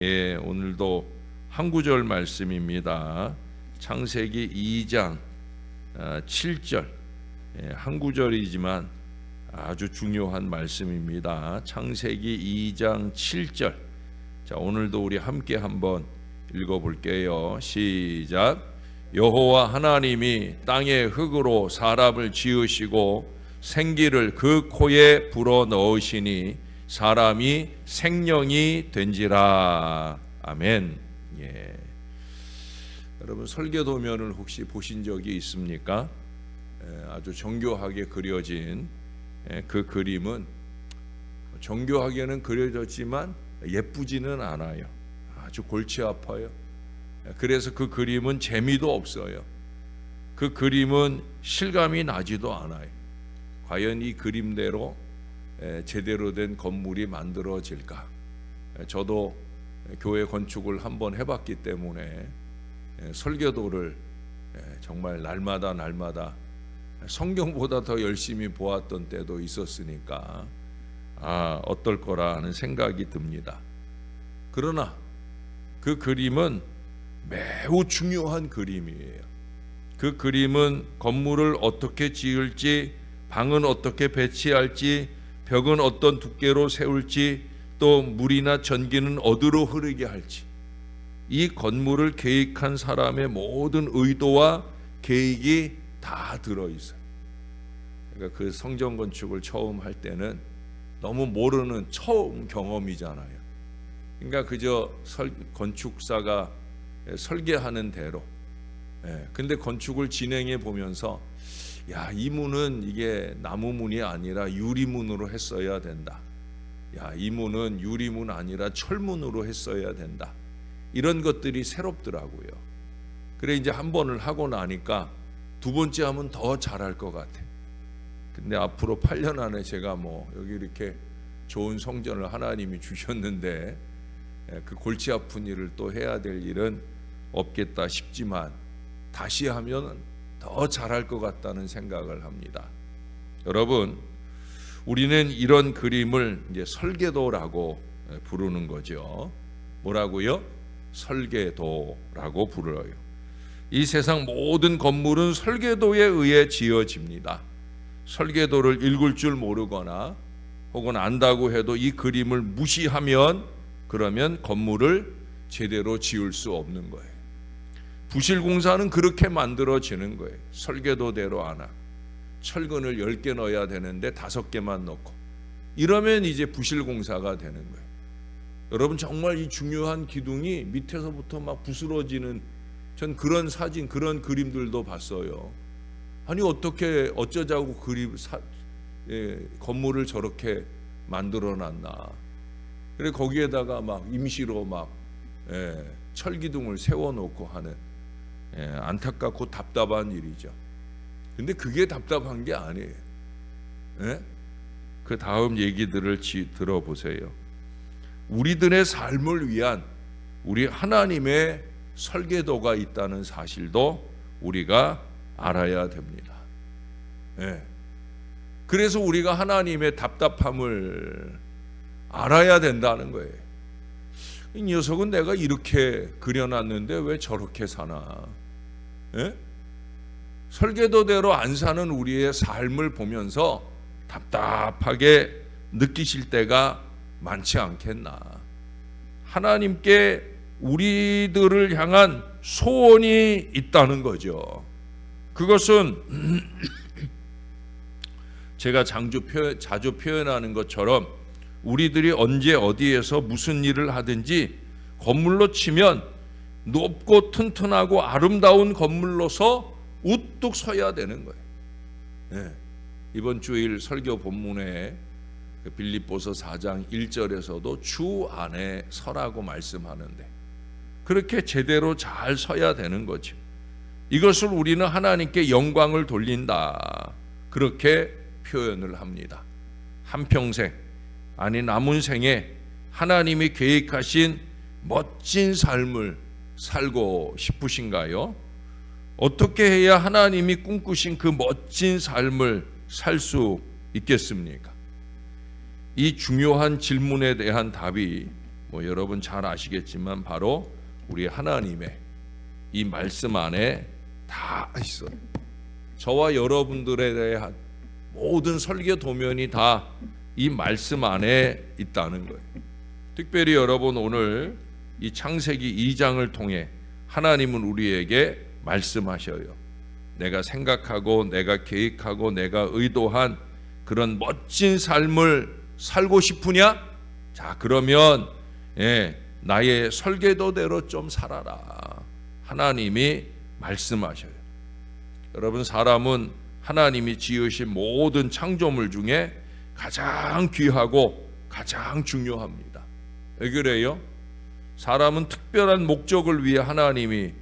예, 오늘도 한 구절 말씀입니다. 창세기 2장 7절. 한 구절이지만 아주 중요한 말씀입니다. 창세기 2장 7절. 자, 오늘도 우리 함께 한번 읽어볼게요. 시작. 여호와 하나님이 땅의 흙으로 사람을 지으시고 생기를 그 코에 불어 넣으시니 사람이 생명이 된지라. 아멘. 예. 여러분 설계도면을 혹시 보신 적이 있습니까? 아주 정교하게 그려진 그 그림은 정교하게는 그려졌지만 예쁘지는 않아요. 아주 골치 아파요. 그래서 그 그림은 재미도 없어요. 그 그림은 실감이 나지도 않아요. 과연 이 그림대로 제대로 된 건물이 만들어질까? 저도 교회 건축을 한번 해봤기 때문에 설계도를 정말 날마다 성경보다 더 열심히 보았던 때도 있었으니까 어떨 거라 하는 생각이 듭니다. 그러나 그 그림은 매우 중요한 그림이에요. 그 그림은 건물을 어떻게 지을지, 방은 어떻게 배치할지, 벽은 어떤 두께로 세울지, 또 물이나 전기는 어디로 흐르게 할지, 이 건물을 계획한 사람의 모든 의도와 계획이 다 들어있어요. 그러니까 그 성전 건축을 처음 할 때는 너무 모르는 처음 경험이잖아요. 그러니까 그저 건축사가 설계하는 대로. 근데 건축을 진행해 보면서 야, 이 문은 이게 나무 문이 아니라 유리문으로 했어야 된다. 야, 이 문은 유리문 아니라 철문으로 했어야 된다. 이런 것들이 새롭더라고요. 그래 이제 한 번을 하고 나니까 두 번째 하면 더 잘할 것 같아. 근데 앞으로 8년 안에 제가 여기 이렇게 좋은 성전을 하나님이 주셨는데 그 골치 아픈 일을 또 해야 될 일은 없겠다 싶지만 다시 하면 더 잘할 것 같다는 생각을 합니다. 여러분, 우리는 이런 그림을 이제 설계도라고 부르는 거죠. 뭐라고요? 설계도라고 불러요. 이 세상 모든 건물은 설계도에 의해 지어집니다. 설계도를 읽을 줄 모르거나 혹은 안다고 해도 이 그림을 무시하면 그러면 건물을 제대로 지을 수 없는 거예요. 부실공사는 그렇게 만들어지는 거예요. 설계도대로 안 하고 철근을 10개 넣어야 되는데 5개만 넣고 이러면 이제 부실공사가 되는 거예요. 여러분 정말 이 중요한 기둥이 밑에서부터 막 부스러지는 전 그런 사진 그런 그림들도 봤어요. 아니 어떻게 어쩌자고 건물을 저렇게 만들어놨나. 그래 거기에다가 막 임시로 막 철기둥을 세워놓고 하는 안타깝고 답답한 일이죠. 근데 그게 답답한 게 아니에요. 그 다음 얘기들을 들어보세요. 우리들의 삶을 위한 우리 하나님의 설계도가 있다는 사실도 우리가 알아야 됩니다. 그래서 우리가 하나님의 답답함을 알아야 된다는 거예요. 이 녀석은 내가 이렇게 그려놨는데 왜 저렇게 사나? 설계도대로 안 사는 우리의 삶을 보면서 답답하게 느끼실 때가 많지 않겠나? 하나님께 우리들을 향한 소원이 있다는 거죠. 그것은 제가 자주 표현하는 것처럼 우리들이 언제 어디에서 무슨 일을 하든지 건물로 치면 높고 튼튼하고 아름다운 건물로서 우뚝 서야 되는 거예요. 이번 주일 설교 본문에 빌립보서 4장 1절에서도 주 안에 서라고 말씀하는데 그렇게 제대로 잘 서야 되는 거죠. 이것을 우리는 하나님께 영광을 돌린다. 그렇게 표현을 합니다. 한평생 아니 남은 생에 하나님이 계획하신 멋진 삶을 살고 싶으신가요? 어떻게 해야 하나님이 꿈꾸신 그 멋진 삶을 살 수 있겠습니까? 이 중요한 질문에 대한 답이 여러분 잘 아시겠지만 바로 우리 하나님의 이 말씀 안에 다 있어요. 저와 여러분들에 대한 모든 설계 도면이 다 이 말씀 안에 있다는 거예요. 특별히 여러분 오늘 이 창세기 2장을 통해 하나님은 우리에게 말씀하셔요. 내가 생각하고 내가 계획하고 내가 의도한 그런 멋진 삶을 살고 싶으냐? 자, 그러면 나의 설계도대로 좀 살아라. 하나님이 말씀하셔요. 여러분, 사람은 하나님이 지으신 모든 창조물 중에 가장 귀하고 가장 중요합니다. 왜 그래요? 사람은 특별한 목적을 위해 하나님이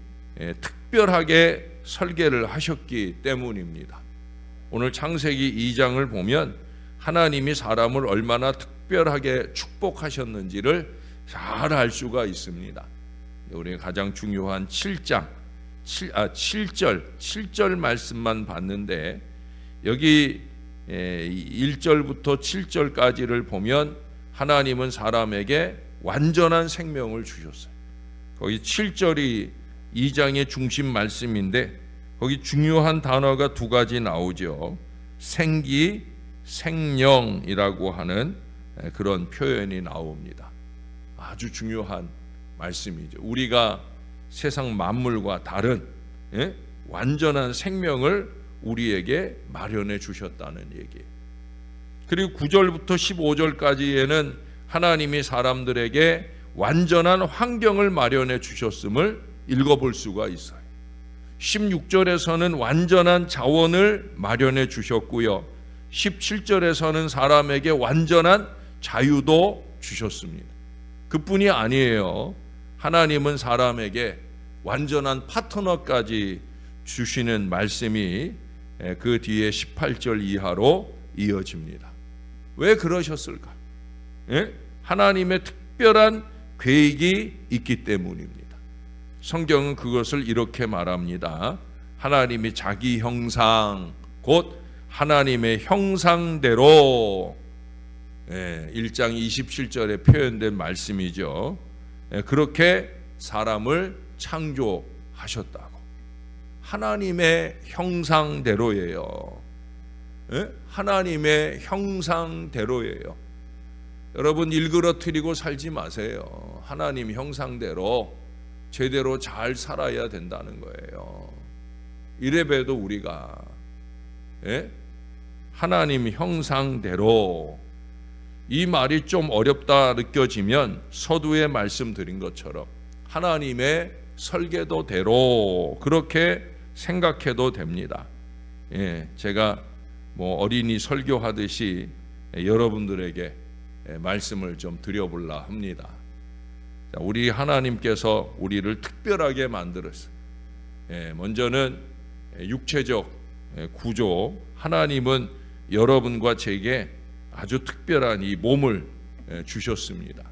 특별하게 설계를 하셨기 때문입니다. 오늘 창세기 2장을 보면 하나님이 사람을 얼마나 특별하게 축복하셨는지를 잘 알 수가 있습니다. 우리 가장 중요한 7절 말씀만 봤는데 여기 1절부터 7절까지를 보면 하나님은 사람에게 완전한 생명을 주셨어요. 거기 7절이 2장의 중심 말씀인데 거기 중요한 단어가 두 가지 나오죠. 생기, 생령이라고 하는 그런 표현이 나옵니다. 아주 중요한 말씀이죠. 우리가 세상 만물과 다른 완전한 생명을 우리에게 마련해 주셨다는 얘기예요. 그리고 9절부터 15절까지에는 하나님이 사람들에게 완전한 환경을 마련해 주셨음을 읽어볼 수가 있어요. 16절에서는 완전한 자원을 마련해 주셨고요. 17절에서는 사람에게 완전한 자유도 주셨습니다. 그뿐이 아니에요. 하나님은 사람에게 완전한 파트너까지 주시는 말씀이 그 뒤에 18절 이하로 이어집니다. 왜 그러셨을까? 하나님의 특별한 계획이 있기 때문입니다. 성경은 그것을 이렇게 말합니다. 하나님이 자기 형상, 곧 하나님의 형상대로 1장 27절에 표현된 말씀이죠. 그렇게 사람을 창조하셨다고. 하나님의 형상대로예요. 하나님의 형상대로예요. 여러분 일그러뜨리고 살지 마세요. 하나님 형상대로 제대로 잘 살아야 된다는 거예요. 이래봬도 우리가 하나님 형상대로, 이 말이 좀 어렵다 느껴지면 서두에 말씀드린 것처럼 하나님의 설계도대로 그렇게 생각해도 됩니다. 제가 어린이 설교하듯이 여러분들에게 말씀을 좀 드려볼라 합니다. 우리 하나님께서 우리를 특별하게 만들었어요. 먼저는 육체적 구조, 하나님은 여러분과 제게 아주 특별한 이 몸을 주셨습니다.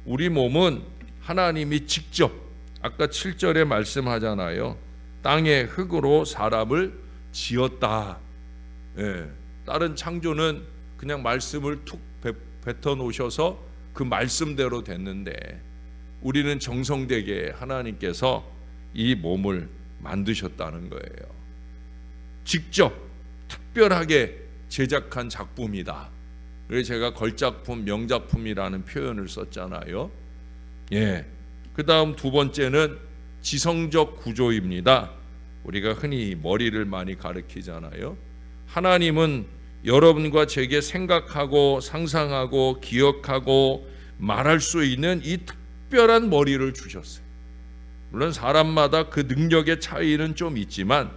우리 몸은 하나님이 직접, 아까 7절에 말씀하잖아요. 땅의 흙으로 사람을 지었다. 다른 창조는 그냥 말씀을 툭 뱉어 놓으셔서 그 말씀대로 됐는데 우리는 정성되게 하나님께서 이 몸을 만드셨다는 거예요. 직접 특별하게 제작한 작품이다. 그래서 제가 걸작품, 명작품이라는 표현을 썼잖아요. 그 다음 두 번째는 지성적 구조입니다. 우리가 흔히 머리를 많이 가리키잖아요. 하나님은 여러분과 제게 생각하고 상상하고 기억하고 말할 수 있는 이 특별한 머리를 주셨어요. 물론 사람마다 그 능력의 차이는 좀 있지만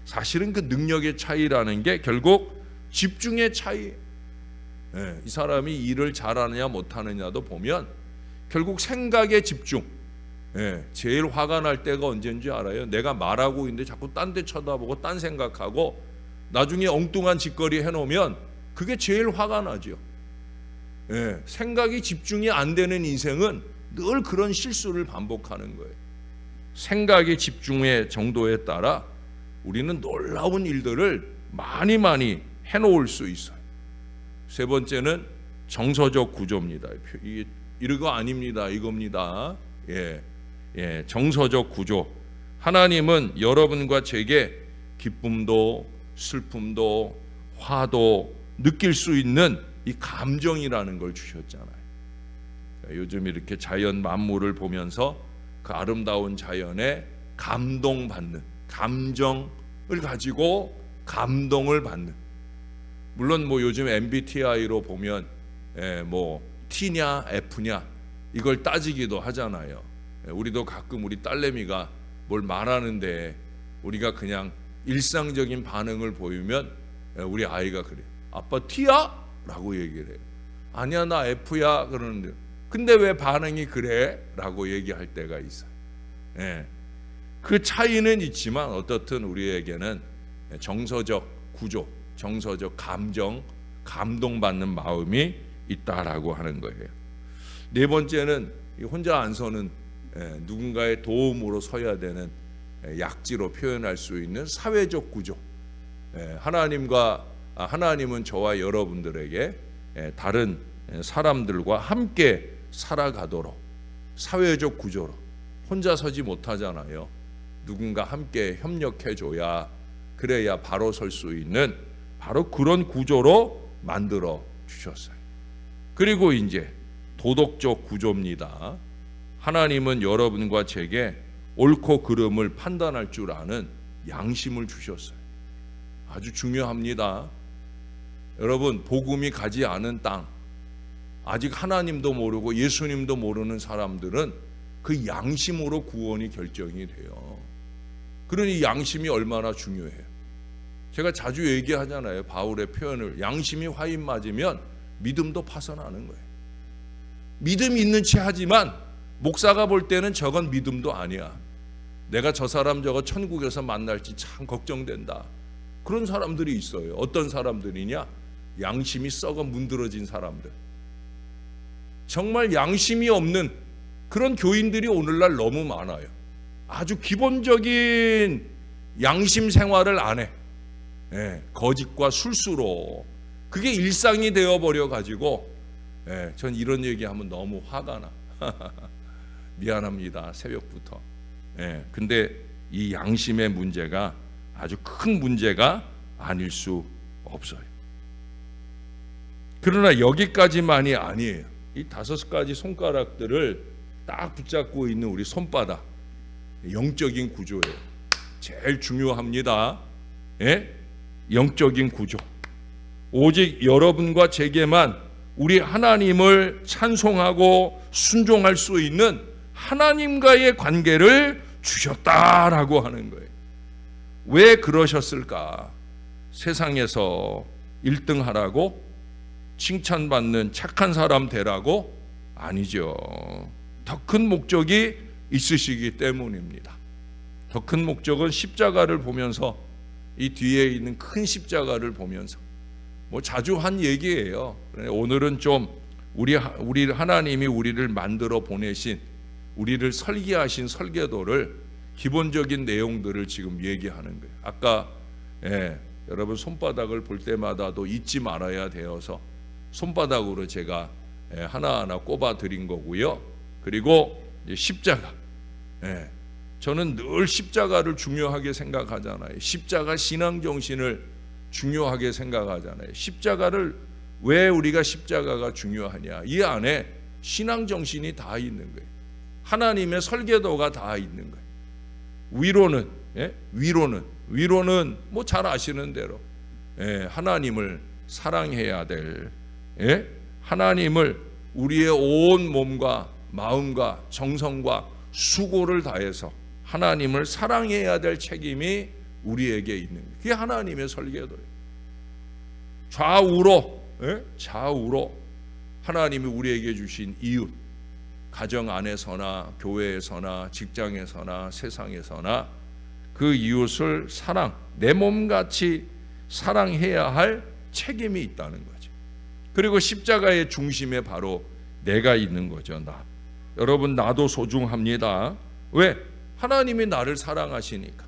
사실은 그 능력의 차이라는 게 결국 집중의 차이. 이 사람이 일을 잘하느냐 못하느냐도 보면 결국 생각의 집중. 제일 화가 날 때가 언제인지 알아요? 내가 말하고 있는데 자꾸 딴 데 쳐다보고 딴 생각하고 나중에 엉뚱한 짓거리 해놓으면 그게 제일 화가 나죠. 생각이 집중이 안 되는 인생은 늘 그런 실수를 반복하는 거예요. 생각의 집중의 정도에 따라 우리는 놀라운 일들을 많이 해놓을 수 있어요. 세 번째는 정서적 구조입니다. 이 이거 아닙니다. 이겁니다. 정서적 구조. 하나님은 여러분과 제게 기쁨도 슬픔도 화도 느낄 수 있는 이 감정이라는 걸 주셨잖아요. 요즘 이렇게 자연 만물을 보면서 그 아름다운 자연에 감동받는, 감정을 가지고 감동을 받는. 물론 뭐 요즘 MBTI로 보면 뭐 T냐 F냐 이걸 따지기도 하잖아요. 우리도 가끔 우리 딸내미가 뭘 말하는데 우리가 그냥 일상적인 반응을 보이면 우리 아이가 그래요. 아빠 T야? 라고 얘기를 해요. 아니야 나 F야 그러는데 근데 왜 반응이 그래? 라고 얘기할 때가 있어요. 그 차이는 있지만 어떻든 우리에게는 정서적 구조, 정서적 감정, 감동받는 마음이 있다라고 하는 거예요. 네 번째는 혼자 안 서는 누군가의 도움으로 서야 되는 약지로 표현할 수 있는 사회적 구조. 하나님은 저와 여러분들에게 다른 사람들과 함께 살아가도록 사회적 구조로, 혼자 서지 못하잖아요. 누군가 함께 협력해줘야, 그래야 바로 설 수 있는 바로 그런 구조로 만들어 주셨어요. 그리고 이제 도덕적 구조입니다. 하나님은 여러분과 제게 옳고 그름을 판단할 줄 아는 양심을 주셨어요. 아주 중요합니다. 여러분, 복음이 가지 않은 땅, 아직 하나님도 모르고 예수님도 모르는 사람들은 그 양심으로 구원이 결정이 돼요. 그러니 양심이 얼마나 중요해요. 제가 자주 얘기하잖아요. 바울의 표현을, 양심이 화인 맞으면 믿음도 파산하는 거예요. 믿음이 있는 채 하지만 목사가 볼 때는 저건 믿음도 아니야. 내가 저 사람 저거 천국에서 만날지 참 걱정된다. 그런 사람들이 있어요. 어떤 사람들이냐? 양심이 썩어 문드러진 사람들. 정말 양심이 없는 그런 교인들이 오늘날 너무 많아요. 아주 기본적인 양심 생활을 안 해. 거짓과 술수로 그게 일상이 되어버려 가지고 전 이런 얘기하면 너무 화가 나. 미안합니다. 새벽부터. 근데 이 양심의 문제가 아주 큰 문제가 아닐 수 없어요. 그러나 여기까지만이 아니에요. 이 5가지 손가락들을 딱 붙잡고 있는 우리 손바닥, 영적인 구조예요. 제일 중요합니다. 영적인 구조. 오직 여러분과 제게만 우리 하나님을 찬송하고 순종할 수 있는 하나님과의 관계를 주셨다라고 하는 거예요. 왜 그러셨을까? 세상에서 1등 하라고? 칭찬받는 착한 사람 되라고? 아니죠. 더 큰 목적이 있으시기 때문입니다. 더 큰 목적은 십자가를 보면서, 이 뒤에 있는 큰 십자가를 보면서 뭐 자주 한 얘기예요. 오늘은 좀 우리 하나님이 우리를 만들어 보내신, 우리를 설계하신 설계도를, 기본적인 내용들을 지금 얘기하는 거예요. 아까 여러분 손바닥을 볼 때마다도 잊지 말아야 되어서 손바닥으로 제가 하나하나 꼽아 드린 거고요. 그리고 십자가. 저는 늘 십자가를 중요하게 생각하잖아요. 십자가 신앙 정신을 중요하게 생각하잖아요. 십자가를 왜 우리가 십자가가 중요하냐? 이 안에 신앙 정신이 다 있는 거예요. 하나님의 설계도가 다 있는 거예요. 위로는 뭐 잘 아시는 대로 하나님을 사랑해야 될, 하나님을 우리의 온 몸과 마음과 정성과 수고를 다해서 하나님을 사랑해야 될 책임이 우리에게 있는 거예요. 그게 하나님의 설계도예요. 좌우로 하나님이 우리에게 주신 이웃, 가정 안에서나 교회에서나 직장에서나 세상에서나 그 이웃을 내 몸같이 사랑해야 할 책임이 있다는 거죠. 그리고 십자가의 중심에 바로 내가 있는 거죠. 여러분, 나도 소중합니다. 왜? 하나님이 나를 사랑하시니까.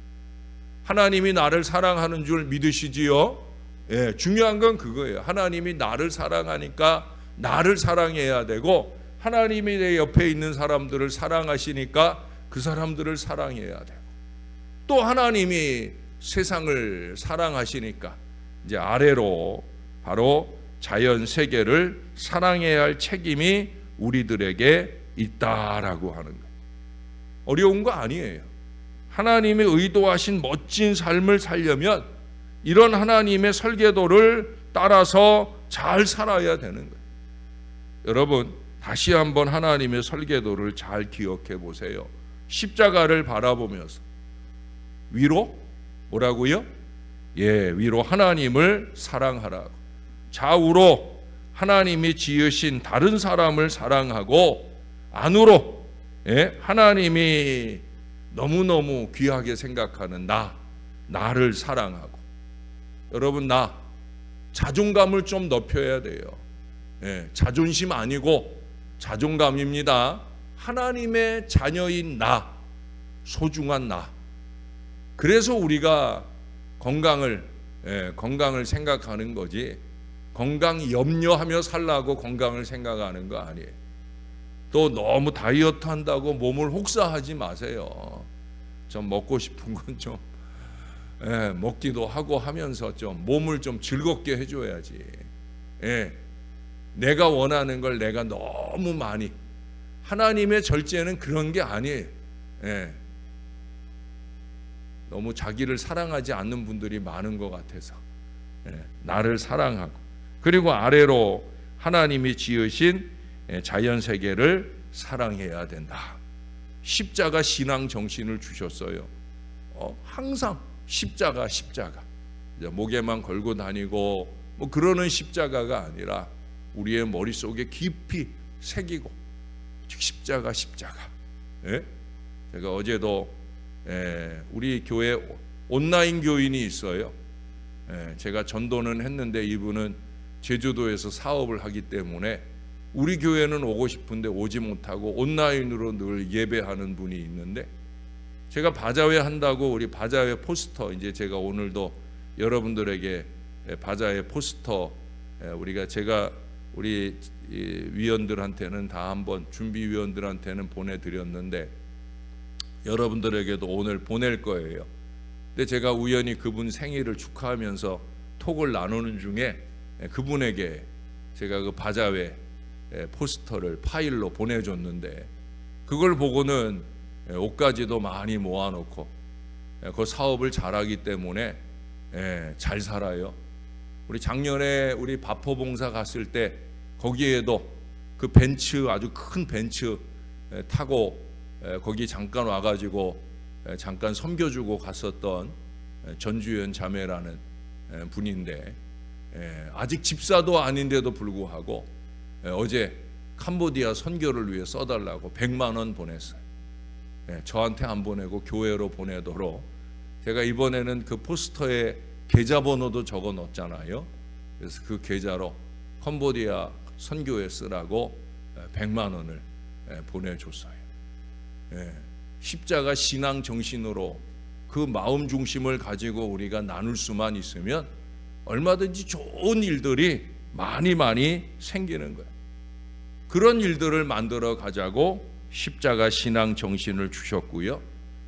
하나님이 나를 사랑하는 줄 믿으시지요? 중요한 건 그거예요. 하나님이 나를 사랑하니까 나를 사랑해야 되고, 하나님이 내 옆에 있는 사람들을 사랑하시니까 그 사람들을 사랑해야 되고, 또 하나님이 세상을 사랑하시니까 이제 아래로 바로 자연 세계를 사랑해야 할 책임이 우리들에게 있다라고 하는 거예요. 어려운 거 아니에요. 하나님의 의도하신 멋진 삶을 살려면 이런 하나님의 설계도를 따라서 잘 살아야 되는 거예요. 여러분, 다시 한번 하나님의 설계도를 잘 기억해 보세요. 십자가를 바라보면서 위로 뭐라고요? 위로 하나님을 사랑하라고. 좌우로 하나님이 지으신 다른 사람을 사랑하고, 안으로 하나님이 너무너무 귀하게 생각하는 나를 사랑하고. 여러분, 자존감을 좀 높여야 돼요. 자존심 아니고 자존감입니다. 하나님의 자녀인 소중한 그래서 우리가 건강을 생각하는 거지, 건강 염려하며 살라고 건강을 생각하는 거 아니에요. 또 너무 다이어트 한다고 몸을 혹사하지 마세요. 좀 먹고 싶은 건 좀 먹기도 하고 하면서 좀 몸을 좀 즐겁게 해줘야지. 내가 원하는 걸 내가 너무 많이, 하나님의 절제는 그런 게 아니에요. 너무 자기를 사랑하지 않는 분들이 많은 것 같아서 나를 사랑하고, 그리고 아래로 하나님이 지으신 자연 세계를 사랑해야 된다. 십자가 신앙 정신을 주셨어요. 항상 십자가 목에만 걸고 다니고 뭐 그러는 십자가가 아니라 우리의 머릿속에 깊이 새기고, 십자가. 제가 어제도 우리 교회 온라인 교인이 있어요. 제가 전도는 했는데 이분은 제주도에서 사업을 하기 때문에 우리 교회는 오고 싶은데 오지 못하고 온라인으로 늘 예배하는 분이 있는데, 제가 바자회 한다고 우리 바자회 포스터, 이제 제가 오늘도 여러분들에게 바자회 포스터 제가 우리 위원들한테는 다 한번, 준비위원들한테는 보내드렸는데 여러분들에게도 오늘 보낼 거예요. 근데 제가 우연히 그분 생일을 축하하면서 톡을 나누는 중에 그분에게 제가 그 바자회 포스터를 파일로 보내줬는데, 그걸 보고는 옷가지도 많이 모아놓고 그 사업을 잘하기 때문에 잘 살아요. 우리 작년에 우리 바포봉사 갔을 때 거기에도 그 벤츠, 아주 큰 벤츠 타고 거기 잠깐 와가지고 잠깐 섬겨주고 갔었던 전주현 자매라는 분인데, 아직 집사도 아닌데도 불구하고 어제 캄보디아 선교를 위해 써달라고 100만 원 보냈어요. 저한테 안 보내고 교회로 보내도록. 제가 이번에는 그 포스터에 계좌번호도 적어 넣었잖아요. 그래서 그 계좌로 캄보디아 선교에 쓰라고 100만 원을 보내줬어요. 십자가 신앙 정신으로 그 마음 중심을 가지고 우리가 나눌 수만 있으면 얼마든지 좋은 일들이 많이 생기는 거예요. 그런 일들을 만들어 가자고 십자가 신앙 정신을 주셨고요.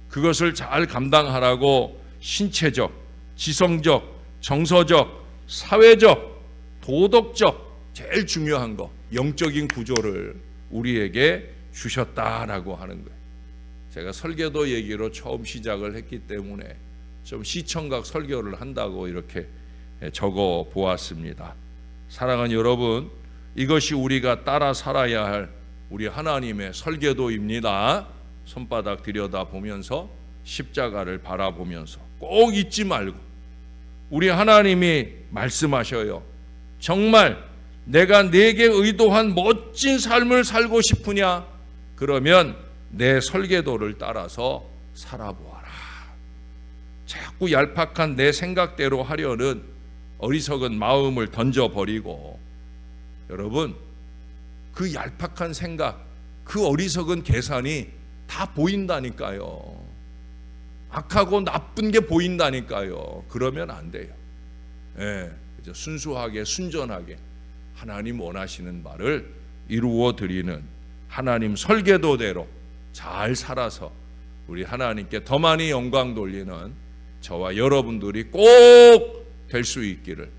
그것을 잘 감당하라고 신체적, 지성적, 정서적, 사회적, 도덕적, 제일 중요한 거, 영적인 구조를 우리에게 주셨다라고 하는 거예요. 제가 설계도 얘기로 처음 시작을 했기 때문에 좀 시청각 설교를 한다고 이렇게 적어 보았습니다. 사랑하는 여러분, 이것이 우리가 따라 살아야 할 우리 하나님의 설계도입니다. 손바닥 들여다보면서 십자가를 바라보면서 꼭 잊지 말고, 우리 하나님이 말씀하셔요. 정말 내가 내게 의도한 멋진 삶을 살고 싶으냐? 그러면 내 설계도를 따라서 살아보아라. 자꾸 얄팍한 내 생각대로 하려는 어리석은 마음을 던져버리고, 여러분, 그 얄팍한 생각, 그 어리석은 계산이 다 보인다니까요. 악하고 나쁜 게 보인다니까요. 그러면 안 돼요. 순수하게, 순전하게 하나님 원하시는 바를 이루어 드리는 하나님 설계도대로 잘 살아서 우리 하나님께 더 많이 영광 돌리는 저와 여러분들이 꼭 될 수 있기를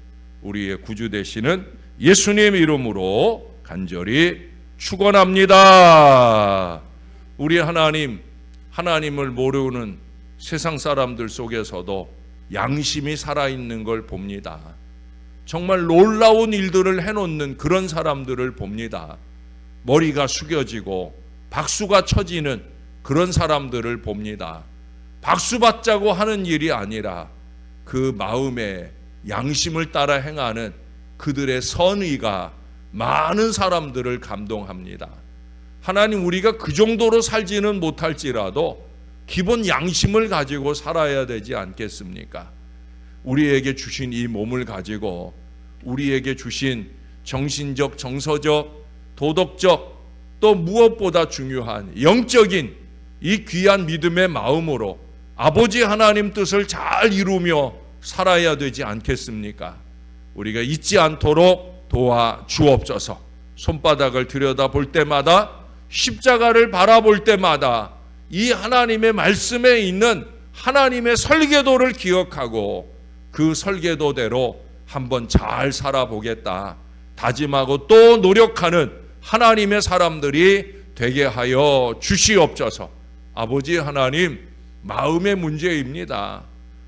우리의 구주 되시는 예수님 이름으로 간절히 축원합니다. 우리 하나님을 모르는 세상 사람들 속에서도 양심이 살아있는 걸 봅니다. 정말 놀라운 일들을 해놓는 그런 사람들을 봅니다. 머리가 숙여지고 박수가 쳐지는 그런 사람들을 봅니다. 박수 받자고 하는 일이 아니라 그 마음에 양심을 따라 행하는 그들의 선의가 많은 사람들을 감동합니다. 하나님, 우리가 그 정도로 살지는 못할지라도 기본 양심을 가지고 살아야 되지 않겠습니까? 우리에게 주신 이 몸을 가지고 우리에게 주신 정신적, 정서적, 도덕적, 또 무엇보다 중요한 영적인 이 귀한 믿음의 마음으로 아버지 하나님 뜻을 잘 이루며 살아야 되지 않겠습니까? 우리가 잊지 않도록 도와 주옵소서. 손바닥을 들여다볼 때마다, 십자가를 바라볼 때마다 이 하나님의 말씀에 있는 하나님의 설계도를 기억하고 그 설계도대로 한번 잘 살아보겠다 다짐하고 또 노력하는 하나님의 사람들이 되게 하여 주시옵소서. 아버지 하나님, 마음의 문제입니다.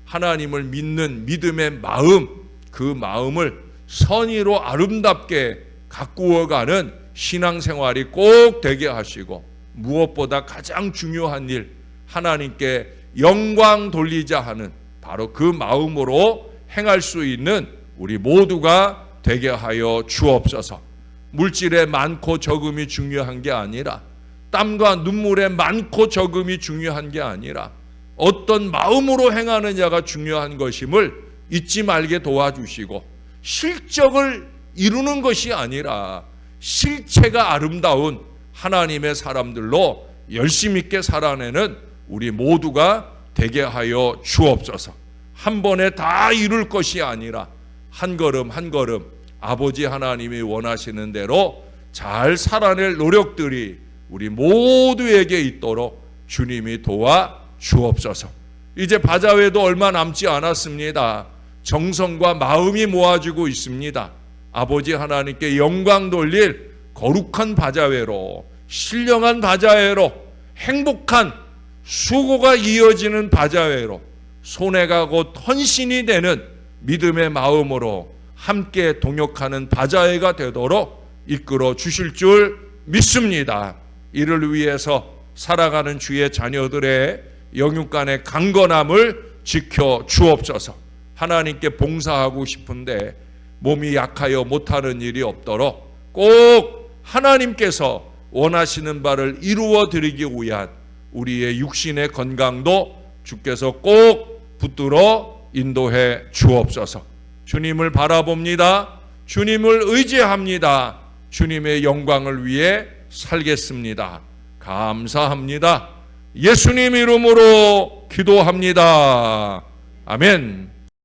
하나님을 믿는 믿음의 마음, 그 마음을 선의로 아름답게 가꾸어가는 신앙생활이 꼭 되게 하시고, 무엇보다 가장 중요한 일, 하나님께 영광 돌리자 하는 바로 그 마음으로 행할 수 있는 우리 모두가 되게 하여 주옵소서. 물질의 많고 적음이 중요한 게 아니라, 땀과 눈물의 많고 적음이 중요한 게 아니라 어떤 마음으로 행하느냐가 중요한 것임을 잊지 말게 도와주시고, 실적을 이루는 것이 아니라 실체가 아름다운 하나님의 사람들로 열심 있게 살아내는 우리 모두가 되게 하여 주옵소서. 한 번에 다 이룰 것이 아니라 한 걸음 한 걸음 아버지 하나님이 원하시는 대로 잘 살아낼 노력들이 우리 모두에게 있도록 주님이 도와 주옵소서. 이제 바자회도 얼마 남지 않았습니다. 정성과 마음이 모아지고 있습니다. 아버지 하나님께 영광 돌릴 거룩한 바자회로, 신령한 바자회로, 행복한 수고가 이어지는 바자회로, 손해가 곧 헌신이 되는 믿음의 마음으로 함께 동역하는 바자회가 되도록 이끌어 주실 줄 믿습니다. 이를 위해서 살아가는 주의 자녀들의 영육간의 강건함을 지켜 주옵소서. 하나님께 봉사하고 싶은데 몸이 약하여 못하는 일이 없도록 꼭 하나님께서 원하시는 바를 이루어 드리기 위한 우리의 육신의 건강도 주께서 꼭 붙들어 인도해 주옵소서. 주님을 바라봅니다. 주님을 의지합니다. 주님의 영광을 위해 살겠습니다. 감사합니다. 예수님 이름으로 기도합니다. 아멘.